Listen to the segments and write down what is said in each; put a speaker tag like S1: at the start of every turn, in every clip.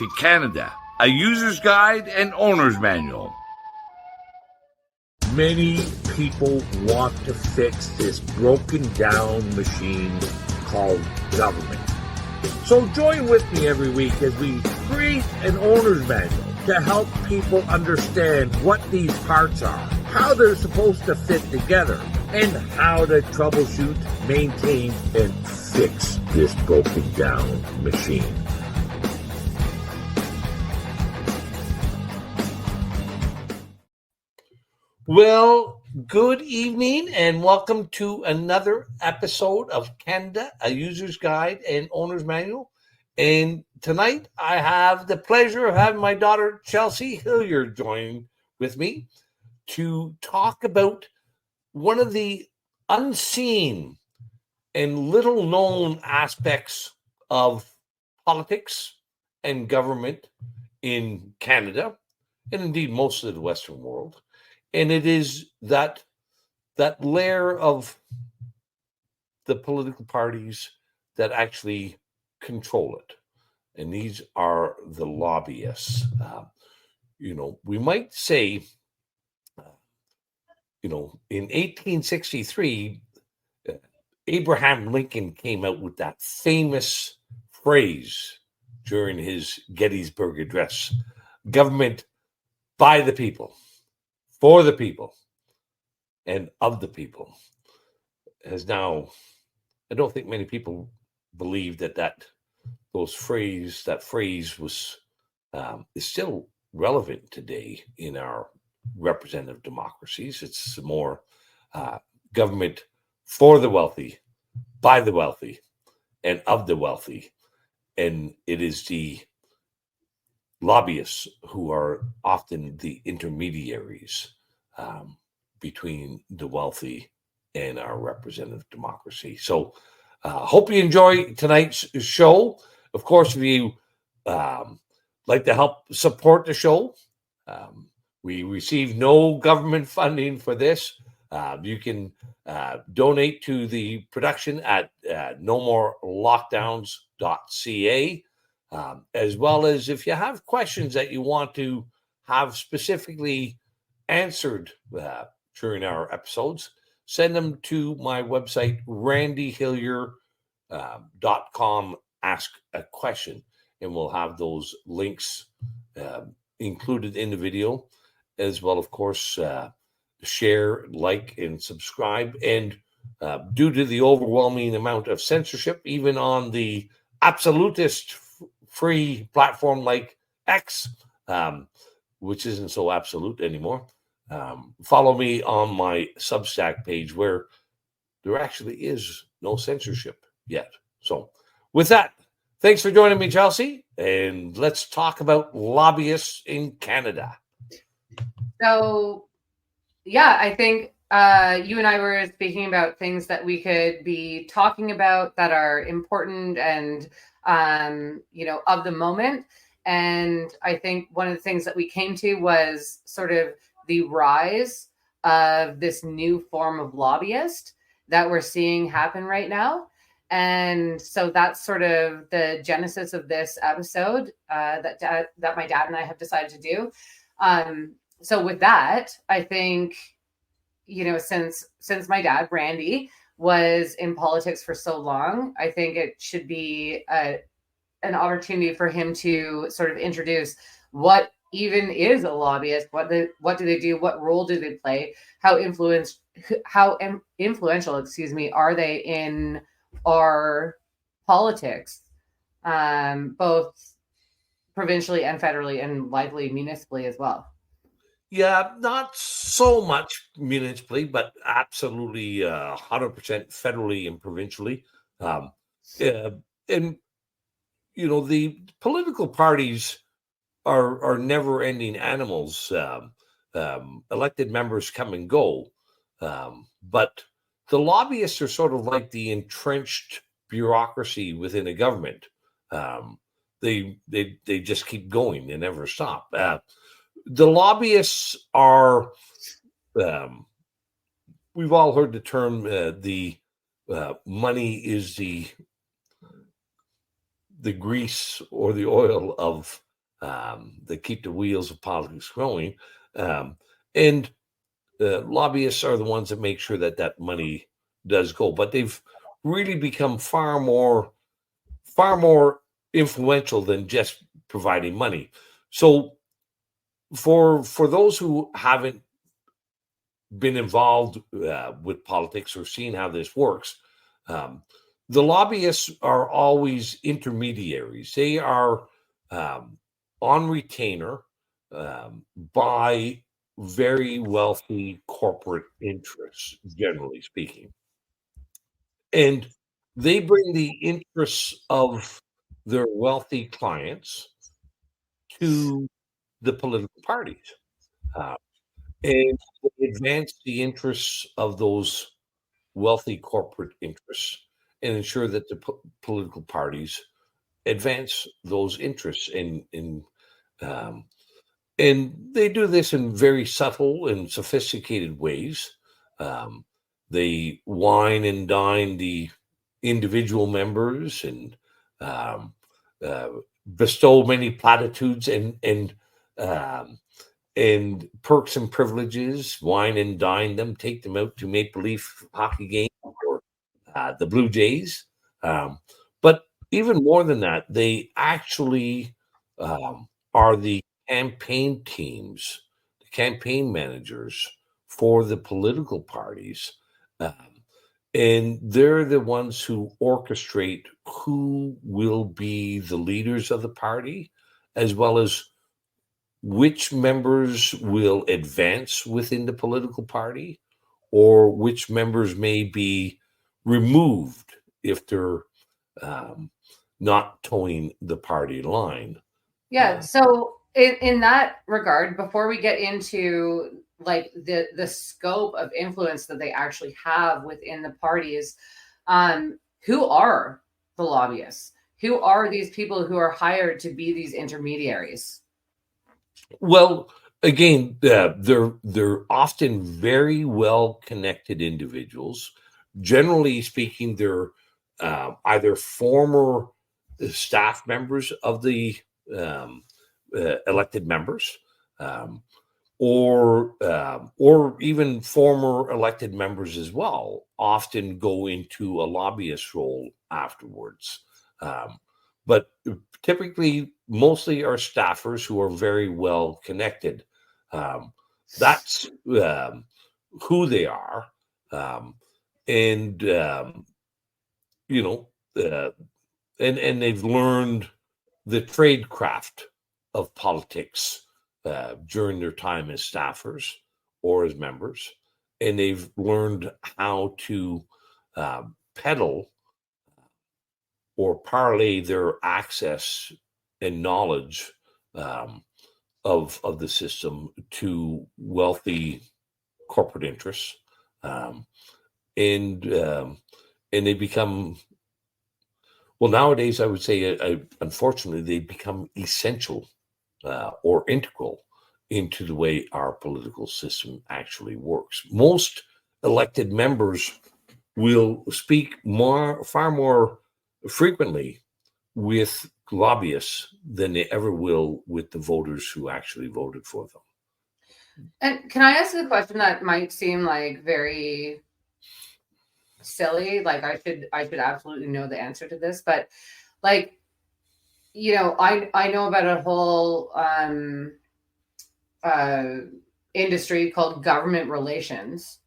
S1: to Canada, a user's guide and owner's manual.
S2: Many people want to fix this broken down machine called government. So join with me every week as we create an owner's manual to help people understand what these parts are, how they're supposed to fit together, and how to troubleshoot, maintain, and fix this broken down machine.
S3: Well, good evening and welcome to another episode of Canada, a user's guide and owner's manual. And tonight I have the pleasure of having my daughter Chelsea Hilliard join with me to talk about one of the unseen and little known aspects of politics and government in Canada, and indeed most of the Western world. And it is that layer of the political parties that actually control it. And these are the lobbyists. We might say, in 1863, Abraham Lincoln came out with that famous phrase during his Gettysburg Address: government by the people, for the people, and of the people. Has now, I don't think many people believe that phrase was is still relevant today in our representative democracies. It's more government for the wealthy, by the wealthy, and of the wealthy. And it is the lobbyists who are often the intermediaries between the wealthy and our representative democracy. So hope you enjoy tonight's show. Of course, if you like to help support the show, we receive no government funding for this. You can donate to the production at nomorlockdowns.ca. As well as if you have questions that you want to have specifically answered during our episodes, send them to my website, randyhillier.com, ask a question, and we'll have those links included in the video, as well, of course, share, like, and subscribe. And due to the overwhelming amount of censorship, even on the absolutist free platform like X, which isn't so absolute anymore, follow me on my Substack page where there actually is no censorship yet. So with that, thanks for joining me, Chelsea, and let's talk about lobbyists in Canada.
S4: So, yeah, I think you and I were speaking about things that we could be talking about that are important and of the moment. And I think one of the things that we came to was sort of the rise of this new form of lobbyist that we're seeing happen right now. And so that's sort of the genesis of this episode that my dad and I have decided to do. So with that, I think, since my dad, Randy, was in politics for so long, I think it should be an opportunity for him to sort of introduce what even is a lobbyist, what do they do, what role do they play, how influential, are they in our politics, both provincially and federally, and likely municipally as well.
S3: Yeah, not so much municipally, but absolutely 100% federally and provincially. And the political parties are never-ending animals. Elected members come and go, but the lobbyists are sort of like the entrenched bureaucracy within a government. They just keep going; they never stop. The lobbyists are. We've all heard the term. The money is the grease or the oil of that keep the wheels of politics going. And lobbyists are the ones that make sure that that money does go. But they've really become far more influential than just providing money. So for those who haven't been involved with politics or seen how this works, the lobbyists are always intermediaries. They are on retainer by very wealthy corporate interests, generally speaking. And they bring the interests of their wealthy clients to the political parties. Uh, and they advance the interests of those wealthy corporate interests and ensure that the political parties advance those interests um, and they do this in very subtle and sophisticated ways. Um, they wine and dine the individual members and um, uh, bestow many platitudes um, and perks and privileges, wine and dine them, take them out to Maple Leaf hockey games or the Blue Jays. But even more than that, they actually are the campaign teams, the campaign managers for the political parties. Um, and they're the ones who orchestrate who will be the leaders of the party, as well as which members will advance within the political party or which members may be removed if they're um, not towing the party line.
S4: Yeah. So in that regard, before we get into like the scope of influence that they actually have within the parties, who are the lobbyists? Who are these people who are hired to be these intermediaries?
S3: Well, again, they're often very well connected individuals. Generally speaking, they're either former staff members of the elected members, um, or even former elected members as well. Often go into a lobbyist role afterwards. Um, but typically mostly are staffers who are very well connected. That's who they are, um, and you know, uh, and they've learned the trade craft of politics during their time as staffers or as members, and they've learned how to peddle or parlay their access and knowledge of the system to wealthy corporate interests, um, and and they become well nowadays. I would say, unfortunately, they become essential or integral into the way our political system actually works. Most elected members will speak far more frequently with lobbyists than they ever will with the voters who actually voted for them.
S4: And can I ask a question that might seem like very silly? Like I should absolutely know the answer to this, but like, I know about a whole industry called government relations.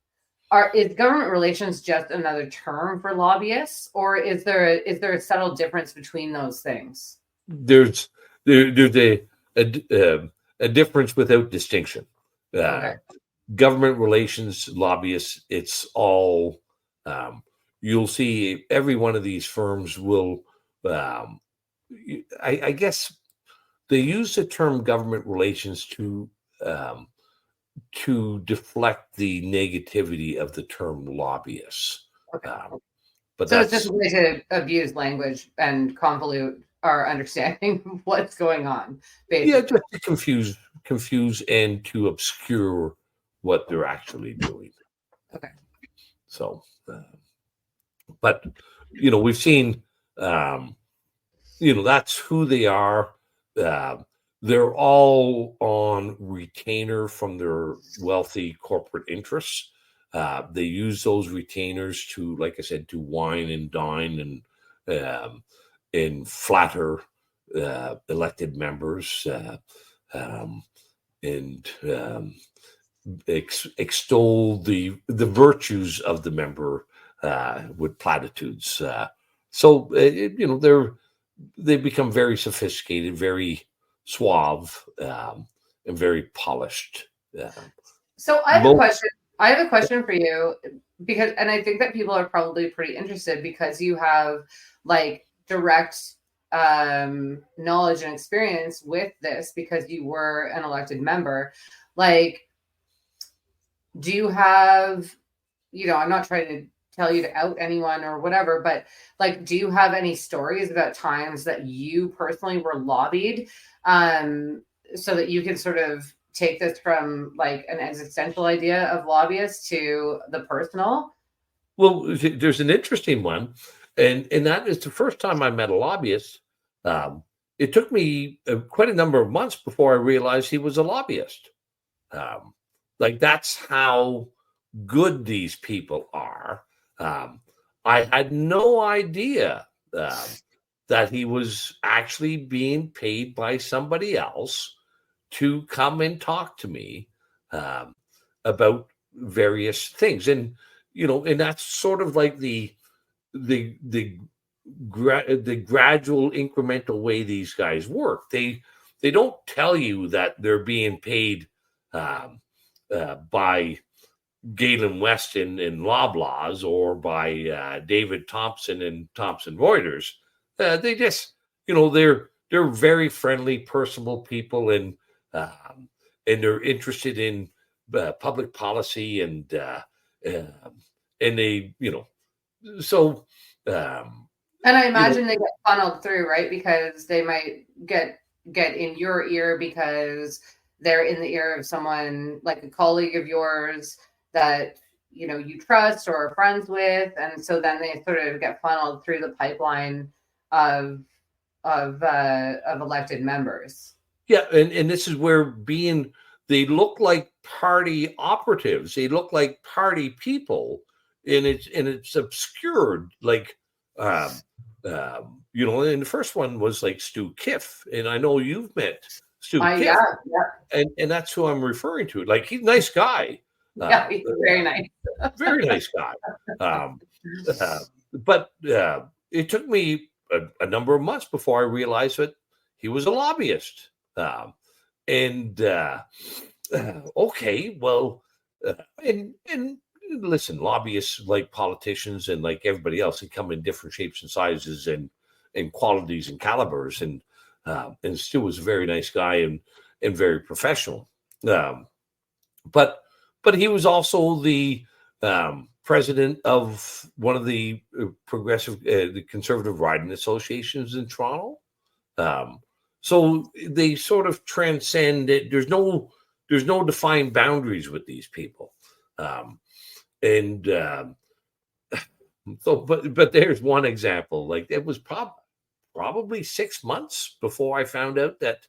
S4: Is government relations just another term for lobbyists, or is there a subtle difference between those things?
S3: There's a difference without distinction.
S4: Okay.
S3: Government relations, lobbyists, it's all you'll see every one of these firms will I guess they use the term government relations to deflect the negativity of the term lobbyists.
S4: Okay.
S3: But
S4: So it's just a way to abuse language and convolute our understanding of what's going on, basically.
S3: Yeah, just to confuse and to obscure what they're actually doing.
S4: Okay.
S3: So, but we've seen, that's who they are. they're all on retainer from their wealthy corporate interests. They use those retainers to, like I said, to wine and dine and flatter elected members and extol the virtues of the member with platitudes. They become very sophisticated, very suave, and very polished.
S4: So I have a question. I have a question for you and I think that people are probably pretty interested because you have like direct knowledge and experience with this because you were an elected member. Like, do you have, I'm not trying to tell you to out anyone or whatever, but like, do you have any stories about times that you personally were lobbied so that you can sort of take this from like an existential idea of lobbyists to the personal?
S3: Well, there's an interesting one, and that is the first time I met a lobbyist. It took me quite a number of months before I realized he was a lobbyist. Like, that's how good these people are. I had no idea that he was actually being paid by somebody else to come and talk to me about various things, and that's sort of like the gradual incremental way these guys work. They don't tell you that they're being paid by Galen Weston and Loblaws or by David Thompson and Thomson Reuters. They just, they're very friendly, personable people, and they're interested in public policy, and they, so.
S4: And I imagine they get funneled through, right? Because they might get in your ear because they're in the ear of someone like a colleague of yours that you trust or are friends with, and so then they sort of get funneled through the pipeline of elected members.
S3: Yeah, and this is where they look like party operatives. They look like party people, and it's obscured. Like, and the first one was like Stu Kiff, and I know you've met Stu Kiff,
S4: yeah.
S3: And that's who I'm referring to. Like, he's a nice guy.
S4: Yeah, he's very nice.
S3: Very nice guy. But it took me a number of months before I realized that he was a lobbyist. Okay, well, and listen, lobbyists, like politicians and like everybody else, they come in different shapes and sizes and qualities and calibers. And Stu was a very nice guy and very professional. But he was also the president of one of the the conservative riding associations in Toronto. So they sort of transcend it. There's no defined boundaries with these people. But there's one example. Like, it was probably 6 months before I found out that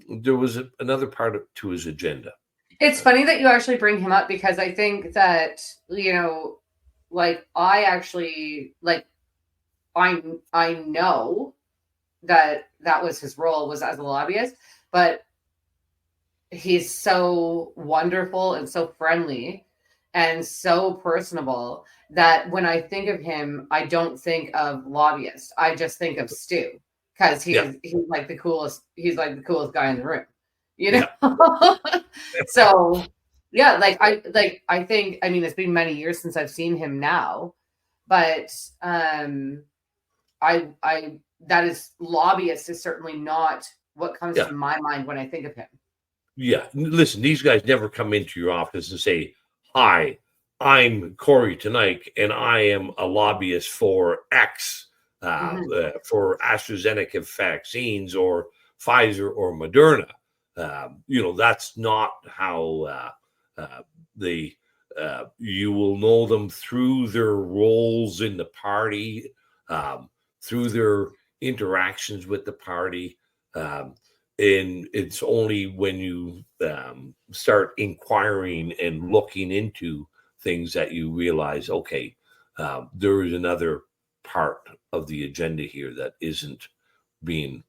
S3: there was another part to his agenda.
S4: It's funny that you actually bring him up, because I think that, like, I actually, like, I know that was his role, was as a lobbyist, but he's so wonderful and so friendly and so personable that when I think of him, I don't think of lobbyist. I just think of Stu, because he's like the coolest. He's like the coolest guy in the room, Yeah. So yeah, I think, I mean, it's been many years since I've seen him now, but that is, lobbyist is certainly not what comes to my mind when I think of him.
S3: Yeah, listen, these guys never come into your office and say, "Hi, I'm Corey Tonight, and I am a lobbyist for X, for AstraZeneca vaccines or Pfizer or Moderna." That's not how you will know them through their roles in the party, through their
S2: interactions with the party. And it's only when you start inquiring and looking into things that you realize, okay, there is another part of the agenda here that isn't being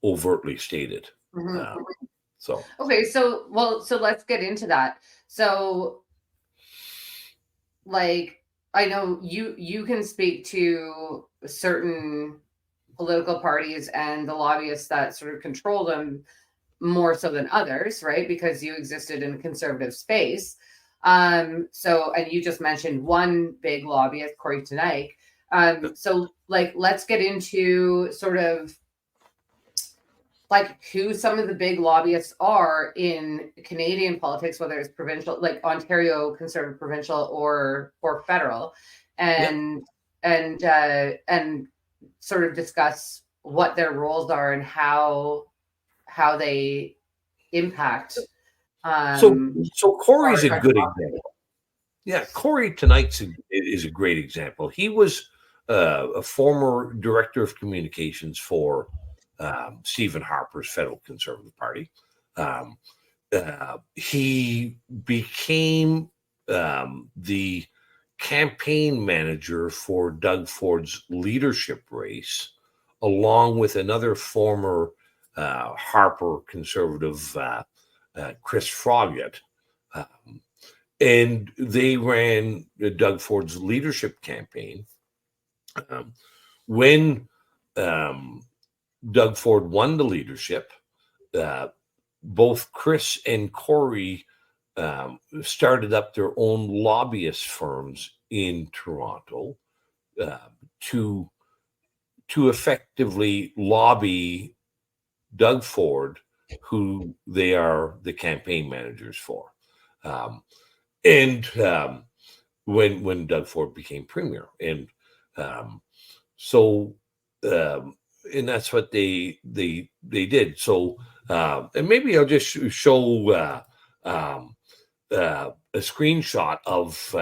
S2: overtly stated.
S4: Mhm.
S2: So
S4: Okay, so let's get into that. So, like, I know you can speak to certain political parties and the lobbyists that sort of control them more so than others, right? Because you existed in a conservative space. So, and you just mentioned one big lobbyist, Corey Tenike. So, like, let's get into sort of like who some of the big lobbyists are in Canadian politics, whether it's provincial, like Ontario Conservative provincial or federal, and and sort of discuss what their roles are and how they impact.
S2: So Corey's a good example. Yeah, Corey Tenike is a great example. He was a former director of communications for Stephen Harper's Federal Conservative Party. He became the campaign manager for Doug Ford's leadership race, along with another former Harper conservative, Chris Froggatt. And they ran Doug Ford's leadership campaign. When Doug Ford won the leadership, both Chris and Corey started up their own lobbyist firms in Toronto to effectively lobby Doug Ford, who they are the campaign managers for. And when Doug Ford became premier, and and that's what they did. So, and maybe I'll just show a screenshot of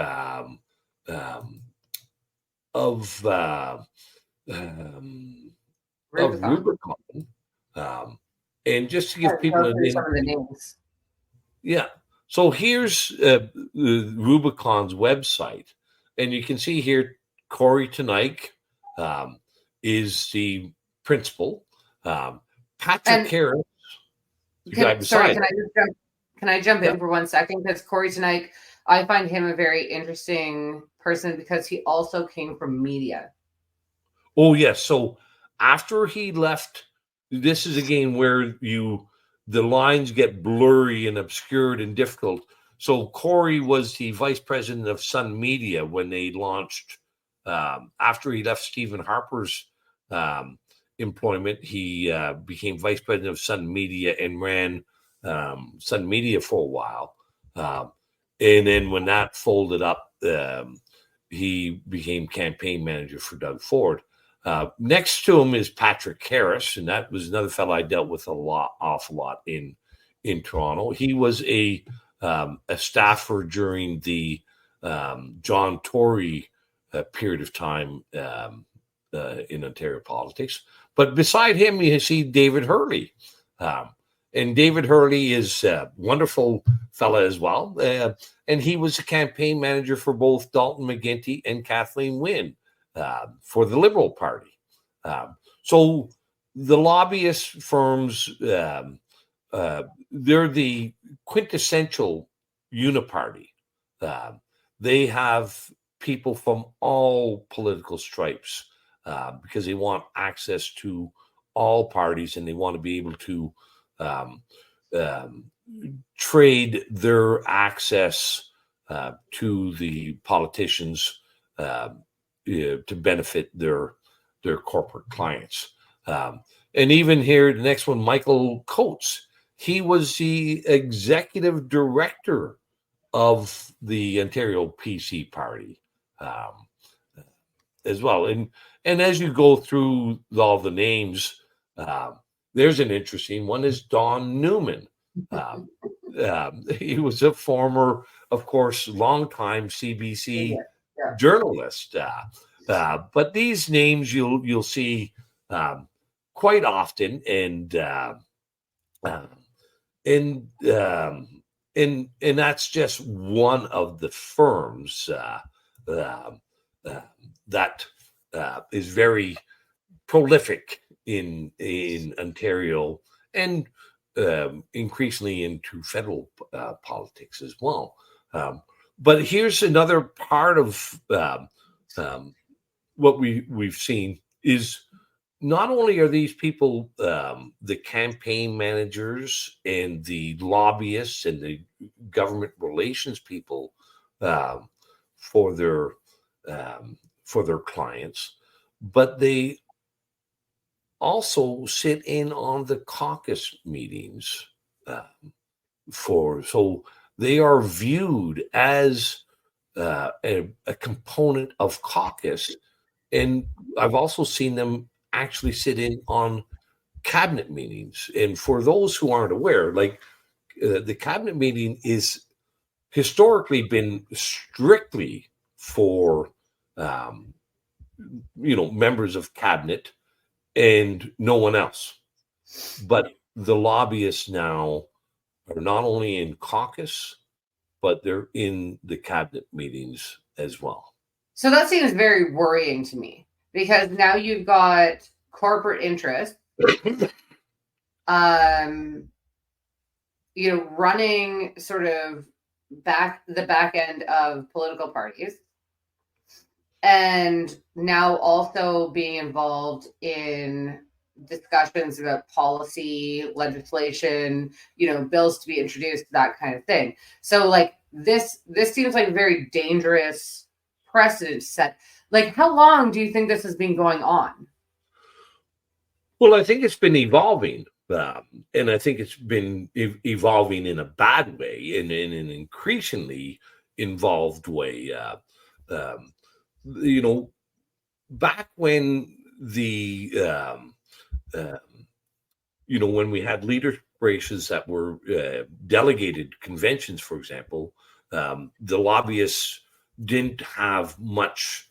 S2: Rubicon, and just to give people
S4: some of the names.
S2: Yeah. So here's Rubicon's website, and you can see here Corey Tenike is the principal. Patrick Harris.
S4: Sorry, can I jump in for 1 second? Because Corey Tenike, I find him a very interesting person because he also came from media.
S2: Oh, yes. So after he left, this is again where the lines get blurry and obscured and difficult. So Corey was the vice president of Sun Media when they launched. After he left Stephen Harper's employment, he became vice president of Sun Media and ran Sun Media for a while. And then when that folded up, he became campaign manager for Doug Ford. Next to him is Patrick Harris, and that was another fellow I dealt with awful lot in Toronto. He was a staffer during the John Tory period of time in Ontario politics. But beside him, you see David Hurley. And David Hurley is a wonderful fella as well. And he was a campaign manager for both Dalton McGuinty and Kathleen Wynne for the Liberal Party. So the lobbyist firms, they're the quintessential uniparty. They have people from all political stripes because they want access to all parties, and they want to be able to trade their access to the politicians to benefit their corporate clients. And even here, the next one, Michael Coates, he was the executive director of the Ontario PC Party as well. And as you go through all the names, there's an interesting one is Don Newman. He was a former, of course, longtime CBC journalist. But these names you'll see
S3: quite often, and uh, and that's just one of the firms uh, uh, that is very prolific in Ontario, and increasingly into federal politics as well. But here's another part of what we've seen is not only are these people the campaign managers and the lobbyists and the government relations people um, for their clients, but they also sit in on the caucus meetings so they are viewed as a component of caucus. And I've also seen them actually sit in on cabinet meetings. And for those who aren't aware, like the cabinet meeting is historically been strictly for members of cabinet and no one else. But the lobbyists now are not only in caucus, but they're in the cabinet meetings as well.
S4: So that seems very worrying to me, because now you've got corporate interest, running sort of the back end of political parties, and now also being involved in discussions about policy, legislation, bills to be introduced, that kind of thing. So like this seems like a very dangerous precedent set. Like, how long do you think this has been going on?
S3: Well, I think it's been evolving. And I think it's been evolving in a bad way, in an increasingly involved way. Back when when we had leader races that were delegated conventions, for example, the lobbyists didn't have much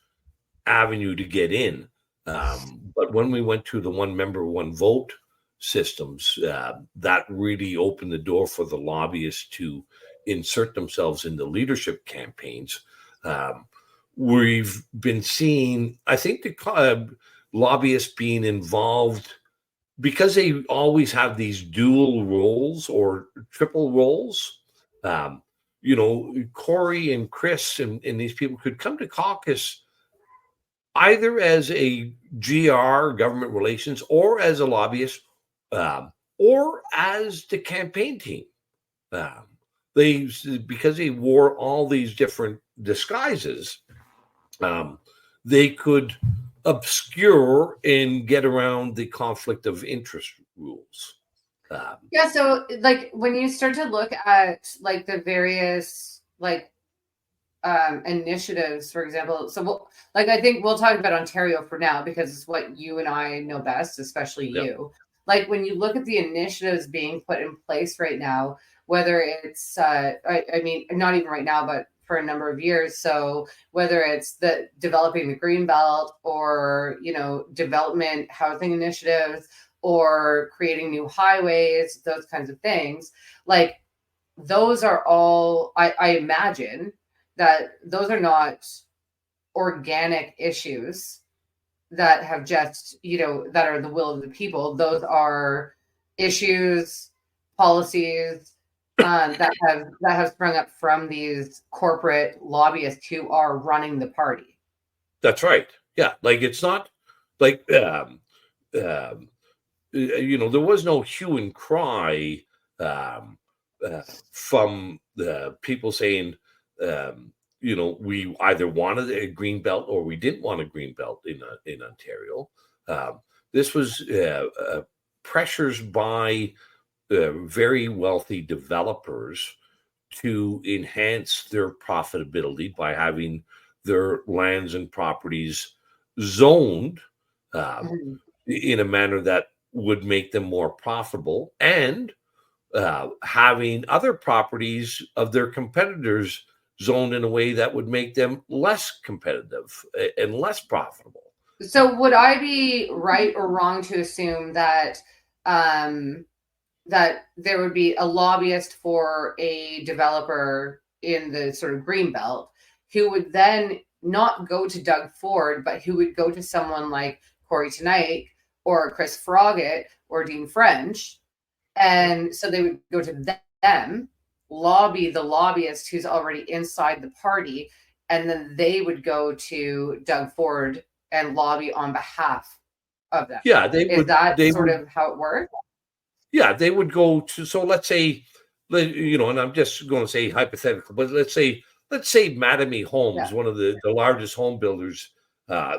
S3: avenue to get in. But when we went to the one member, one vote systems, that really opened the door for the lobbyists to insert themselves in the leadership campaigns. We've been seeing, I think, the lobbyists being involved because they always have these dual roles or triple roles. Corey and Chris and these people could come to caucus either as a GR, government relations, or as a lobbyist, or as the campaign team. Because they wore all these different disguises, they could obscure and get around the conflict of interest rules.
S4: So like when you start to look at like the various initiatives, for example, I think we'll talk about Ontario for now because it's what you and I know best, especially you. Like when you look at the initiatives being put in place right now, whether it's I mean not even right now, but for a number of years. So whether it's the developing the green belt, or development housing initiatives, or creating new highways, those kinds of things, like those are all, I imagine that those are not organic issues that have just, that are the will of the people. Those are issues, policies that have sprung up from these corporate lobbyists who are running the party.
S3: That's right. Yeah, like it's not like there was no hue and cry from the people saying, we either wanted a green belt or we didn't want a green belt in Ontario. This was pressures by very wealthy developers to enhance their profitability by having their lands and properties zoned in a manner that would make them more profitable, and having other properties of their competitors zoned in a way that would make them less competitive and less profitable.
S4: So would I be right or wrong to assume that that there would be a lobbyist for a developer in the sort of green belt who would then not go to Doug Ford, but who would go to someone like Corey Tonight or Chris Froggatt or Dean French, and so they would go to them, lobby the lobbyist who's already inside the party, and then they would go to Doug Ford and lobby on behalf of them.
S3: Yeah, they
S4: Is
S3: would.
S4: that
S3: They
S4: sort
S3: would.
S4: of how it works?
S3: Yeah, they would go to. So let's say, and I'm just going to say hypothetical, but let's say Mattamy Homes,
S4: Yeah.
S3: one of the largest home builders,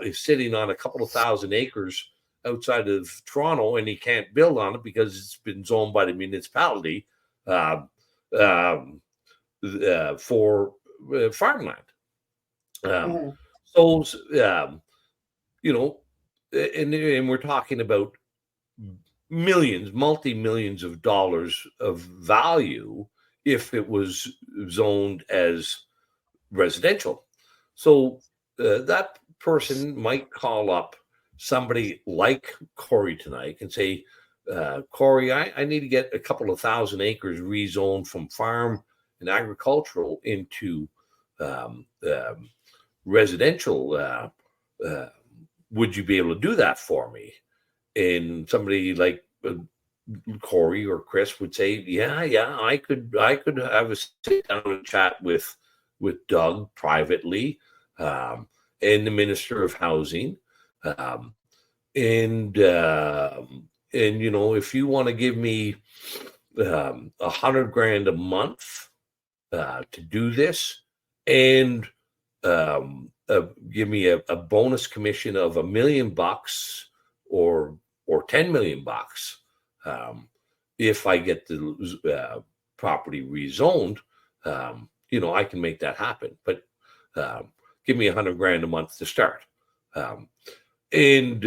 S3: is sitting on a couple of thousand acres outside of Toronto, and he can't build on it because it's been zoned by the municipality for farmland. So, and we're talking about millions, multi-millions of dollars of value if it was zoned as residential. So that person might call up somebody like Corey Tonight and say, Corey, I need to get a couple of thousand acres rezoned from farm and agricultural into residential. Would you be able to do that for me? And somebody like Corey or Chris would say, yeah, I could have a sit down and chat with Doug privately, and the Minister of Housing, and if you want to give me $100,000 a month to do this, and give me a bonus commission of $1 million or $10 million if I get the property rezoned, I can make that happen. But give me $100,000 a month to start. And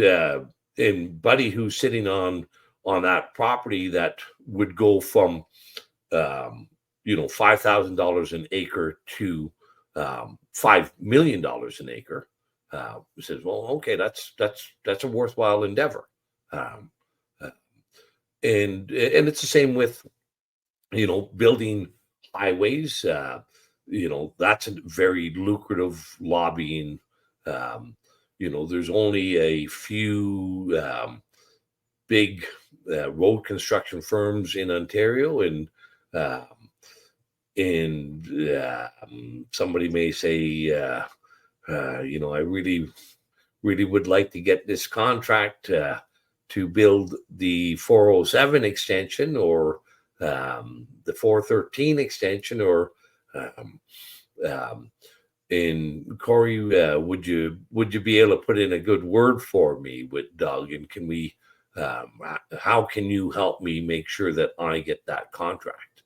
S3: Buddy, who's sitting on that property that would go from $5,000 an acre to $5 million an acre, says, well, okay, that's a worthwhile endeavor. And it's the same with, building highways. That's a very lucrative lobbying. There's only a few big road construction firms in Ontario, and somebody may say, I really would like to get this contract to build the 407 extension or the 413 extension, or and Corey, would you be able to put in a good word for me with Doug, and can we? How can you help me make sure that I get that contract?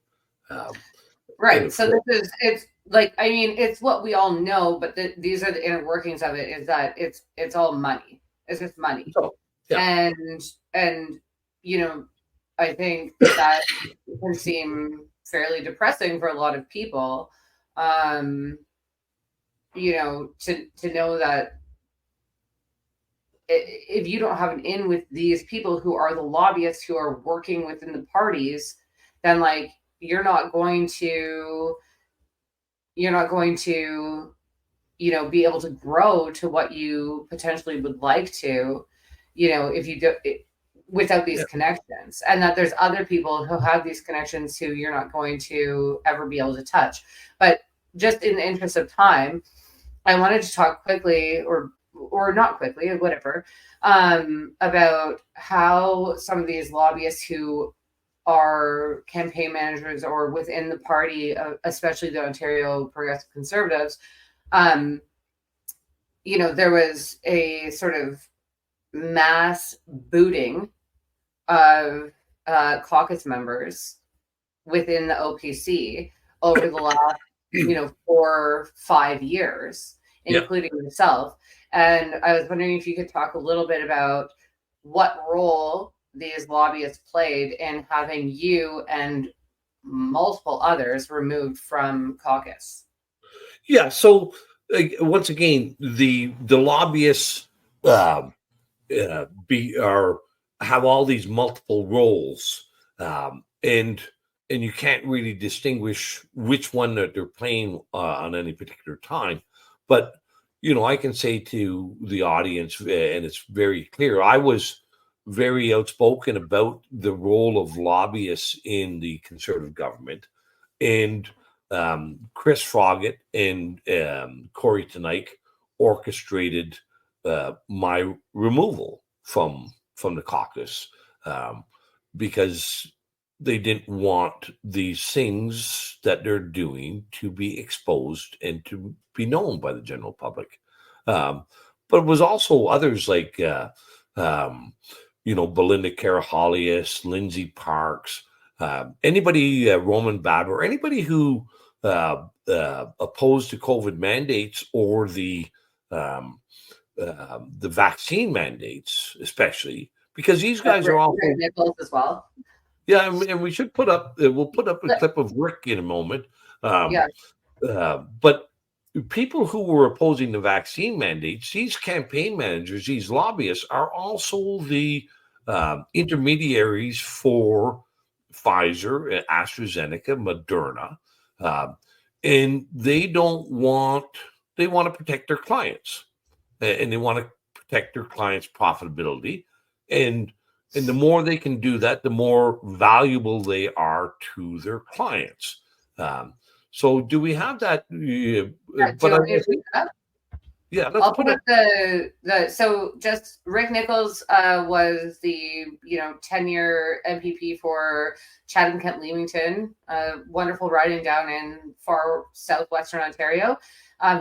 S4: Right. So it's like, I mean, it's what we all know, but these are the inner workings of it. Is that it's all money. It's just money.
S3: Oh, yeah.
S4: And I think that can seem fairly depressing for a lot of people. To know that if you don't have an in with these people who are the lobbyists who are working within the parties, then like you're not going to be able to grow to what you potentially would like to, if you do without these connections, and that there's other people who have these connections who you're not going to ever be able to touch. But just in the interest of time, I wanted to talk quickly or not quickly, whatever, about how some of these lobbyists who are campaign managers or within the party, especially the Ontario Progressive Conservatives, there was a sort of mass booting of caucus members within the OPC over the last 4 or 5 years, including yourself. And I was wondering if you could talk a little bit about what role these lobbyists played in having you and multiple others removed from caucus.
S3: Yeah. So once again, the lobbyists um, be or have all these multiple roles, and you can't really distinguish which one that they're playing on any particular time. But I can say to the audience, and it's very clear, I was very outspoken about the role of lobbyists in the Conservative government, and Chris Froggatt and Corey Tenike orchestrated my removal from the caucus, because they didn't want these things that they're doing to be exposed and to be known by the general public. But it was also others like Belinda Karahalios, Lindsay Parks, anybody, Roman Babber, anybody who opposed to COVID mandates or the vaccine mandates, especially because these guys are all
S4: Nichols as well.
S3: Yeah, and we should put up. We'll put up a clip of Rick in a moment. But people who were opposing the vaccine mandates, these campaign managers, these lobbyists, are also the intermediaries for Pfizer, AstraZeneca, Moderna, and they want to protect their clients, and they want to protect their clients' profitability, and the more they can do that, the more valuable they are to their clients. So, do we have that?
S4: I'll put up the. So, just Rick Nichols was the 10-year MPP for Chatham-Kent Leamington, wonderful riding down in far southwestern Ontario.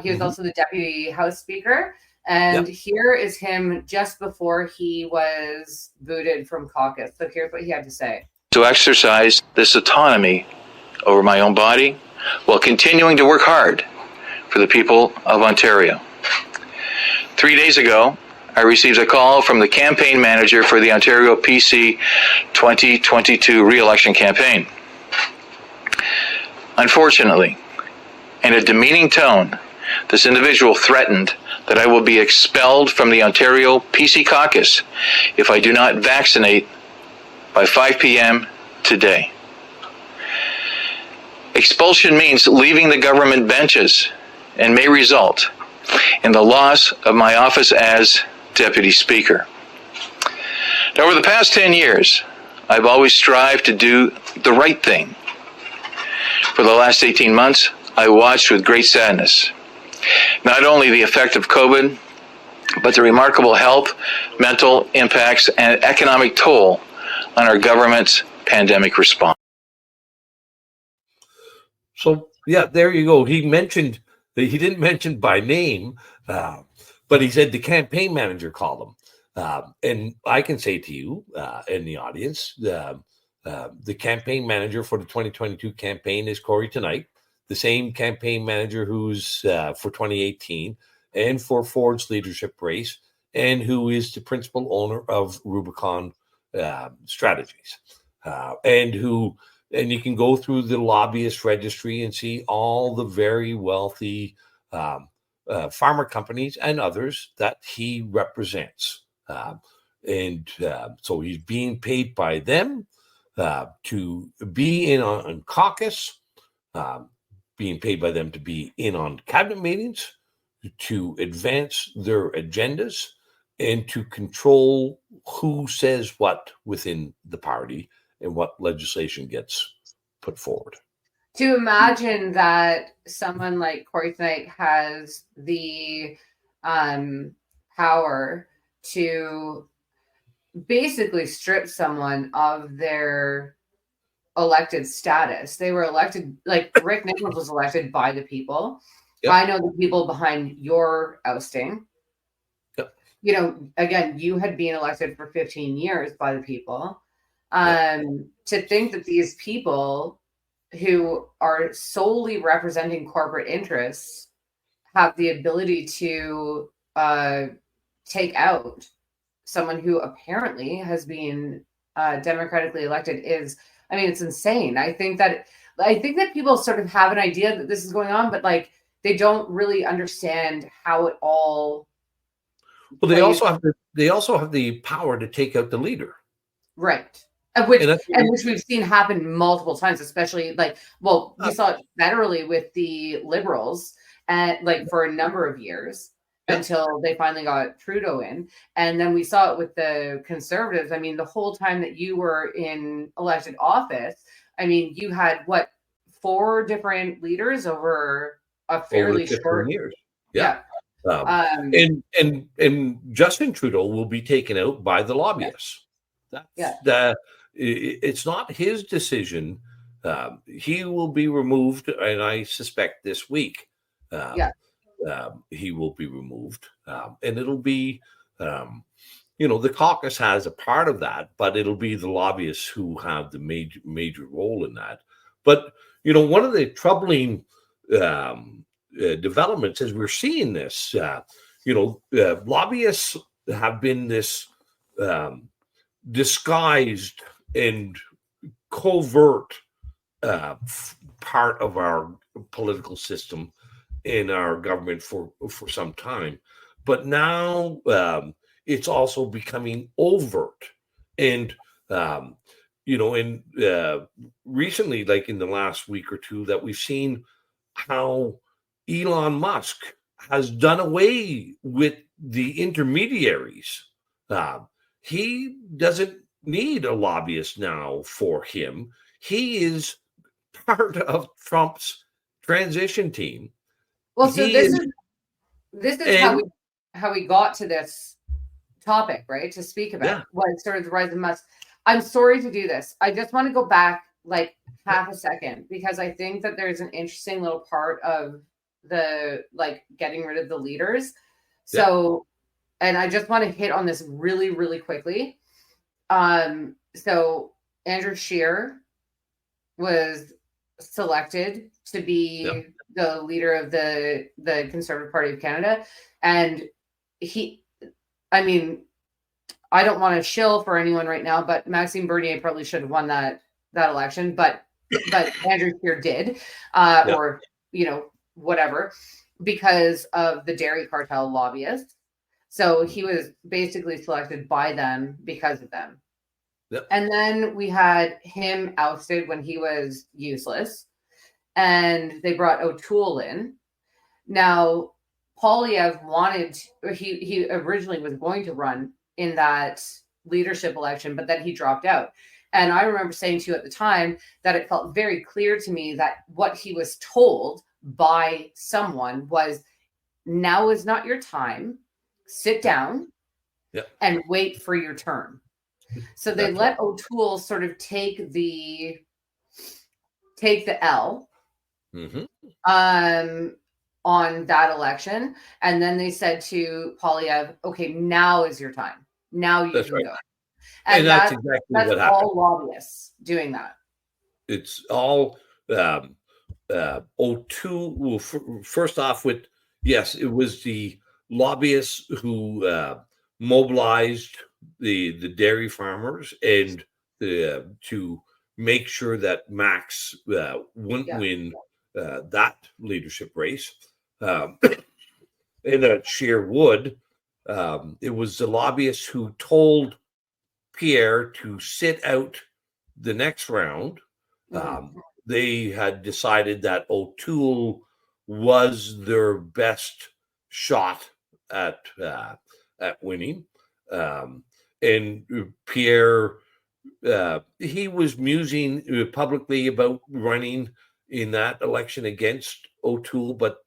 S4: He was also the deputy House Speaker. And here is him just before he was booted from caucus. So here's what he had to say.
S5: To exercise this autonomy over my own body while continuing to work hard for the people of Ontario. 3 days ago, I received a call from the campaign manager for the Ontario PC 2022 re-election campaign. Unfortunately, in a demeaning tone, this individual threatened that I will be expelled from the Ontario PC caucus if I do not vaccinate by 5 p.m. today. Expulsion means leaving the government benches and may result in the loss of my office as Deputy Speaker. Now, over the past 10 years, I've always strived to do the right thing. For the last 18 months, I watched with great sadness not only the effect of COVID, but the remarkable health, mental impacts, and economic toll on our government's pandemic response.
S3: So, there you go. He didn't mention by name, but he said the campaign manager called him. And I can say to you in the audience, the campaign manager for the 2022 campaign is Corey Tenike, the same campaign manager who's for 2018 and for Ford's leadership race, and who is the principal owner of Rubicon Strategies, and you can go through the lobbyist registry and see all the very wealthy pharma companies and others that he represents. So he's being paid by them to be in on caucus, being paid by them to be in on cabinet meetings, to advance their agendas, and to control who says what within the party and what legislation gets put forward.
S4: To imagine that someone like Corey Tenike has the power to basically strip someone of their elected status. They were elected, like Rick Nichols was elected by the people. Yep. I know the people behind your ousting. Yep. Again, you had been elected for 15 years by the people. To think that these people who are solely representing corporate interests have the ability to take out someone who apparently has been democratically elected it's insane. I think that people sort of have an idea that this is going on, but they don't really understand how it all
S3: Well, they also have the power to take out the leader.
S4: Right. Which
S3: And that's
S4: which we've seen happen multiple times, especially we saw it federally with the Liberals and for a number of years until they finally got Trudeau in. And then we saw it with the Conservatives. I mean, the whole time that you were in elected office, I mean, you had 4 different leaders over a fairly short
S3: years.
S4: Yeah.
S3: And Justin Trudeau will be taken out by the lobbyists. It's not his decision. He will be removed, and I suspect this week. He will be removed, and it'll be, the caucus has a part of that, but it'll be the lobbyists who have the major role in that. But one of the troubling developments as we're seeing this, lobbyists have been this disguised and covert part of our political system in our government for some time, but now it's also becoming overt. And recently, like in the last week or two, that we've seen how Elon Musk has done away with the intermediaries. He doesn't need a lobbyist now for him. He is part of Trump's transition team.
S4: Well, so this is how we got to this topic, right? To speak about what sort of the rise of Musk. I'm sorry to do this. I just want to go back half a second, because I think that there's an interesting little part of the getting rid of the leaders. So, and I just want to hit on this really, really quickly. So Andrew Scheer was selected to be the leader of the Conservative Party of Canada. And I don't want to shill for anyone right now, but Maxime Bernier probably should have won that election, but Andrew Scheer did, or, whatever, because of the dairy cartel lobbyists. So he was basically selected by them because of them. Yep. And then we had him ousted when he was useless, and they brought O'Toole in. Now, Poilievre he originally was going to run in that leadership election, but then he dropped out. And I remember saying to you at the time that it felt very clear to me that what he was told by someone was, now is not your time. Sit down and wait for your turn. So they let O'Toole sort of take the L on that election. And then they said to Poilievre, okay, now is your time. Now you can go. And that's exactly what happened. That's all lobbyists doing that.
S3: It's all O'Toole. Well, first off, it was the lobbyists who mobilized the dairy farmers and to make sure that Max wouldn't win that leadership race, and that Scheer would. It was the lobbyists who told Pierre to sit out the next round. They had decided that O'Toole was their best shot at winning, and Pierre, he was musing publicly about running in that election against O'Toole, but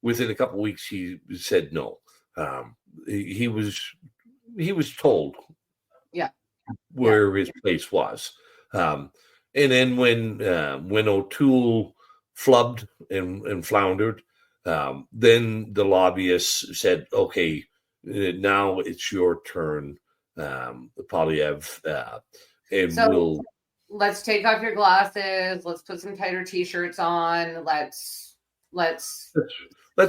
S3: within a couple of weeks he said no. He was told where his place was, and then when O'Toole flubbed and floundered, then the lobbyists said, okay, now it's your turn, Poilievre, and
S4: let's take off your glasses, let's put some tighter t-shirts on, let's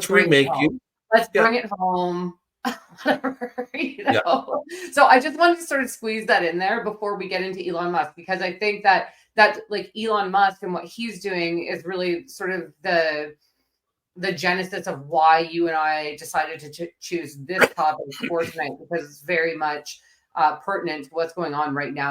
S3: remake you.
S4: Let's bring it home. Whatever, So I just wanted to sort of squeeze that in there before we get into Elon Musk, because I think that Elon Musk and what he's doing is really sort of the genesis of why you and I decided to choose this topic for tonight, because it's very much pertinent to what's going on right now